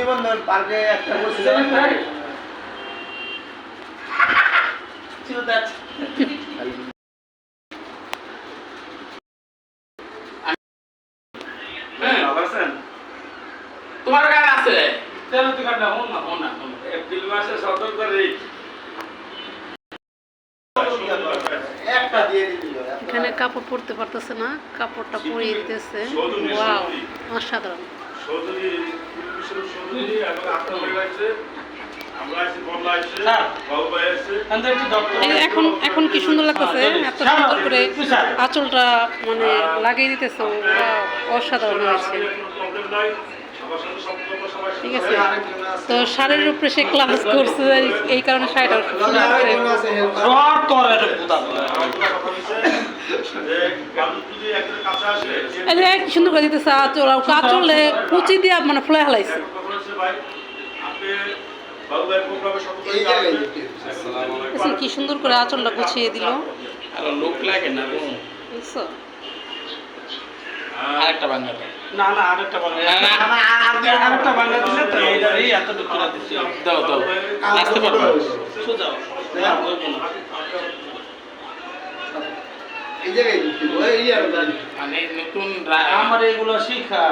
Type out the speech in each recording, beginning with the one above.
বন্ধন পার্কে একটা বসছিলাম তোমার গান আছে এপ্রিল মাসে 17 তারিখ একটা দিয়ে দিল এখানে কাপড় পরতে পারতেছে না, কাপড়টা পরিয়ে দিতেছে। ওয়াও, অসাধারণ। চৌধুরী চৌধুরী এবং আপনার ভাই আছে, আমরা আছি, বল্লা আছে, বাবু ভাই আছে। এখন এখন কি সুন্দর লাগতেছে, এত সুন্দর করে আঁচলটা মানে লাগিয়ে দিতেছে। ওয়াও, অসাধারণ হয়েছে। প্রবলেম নাই, আমার সাথে সম্পর্ক সবাই ঠিক আছে, তো শাড়ির উপরে সে ক্লাস করছে, এই কারণে শাড়িটা খুব সুন্দর করে। এই যে কি সুন্দর করে দিতেছে আঁচল, আর আঁচলে কুচি দিয়ে মানে ফুলে হালাইছে। কি সুন্দর করে আঁচলটা গুছিয়ে দিল। লোক লাগে না বুঝছো? আরেকটা বাংলা না না আরেকটা বাংলা আরেকটা বাংলা দিছে তো এই এত টুকরা দিছি দাও দাও আসতে পারবো সোজা এই জায়গায় ওই আর মানে নতুন আমার এগুলো শিখা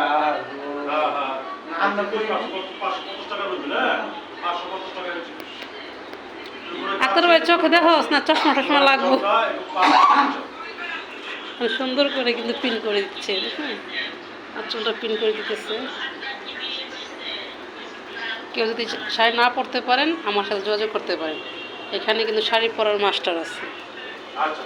আমরা করি 550 টাকা রইবে না 550 টাকা হচ্ছে আতর ভাই চোখে দেখোস না, চশমা টশমা লাগবো। সুন্দর করে কিন্তু পিন করে দিচ্ছে, হ্যাঁ আঁচলটা পিন করে দিতেছে। কেউ যদি শাড়ি না পরতে পারেন আমার সাথে যোগাযোগ করতে পারেন, এখানে কিন্তু শাড়ি পরার মাস্টার আছে। আচ্ছা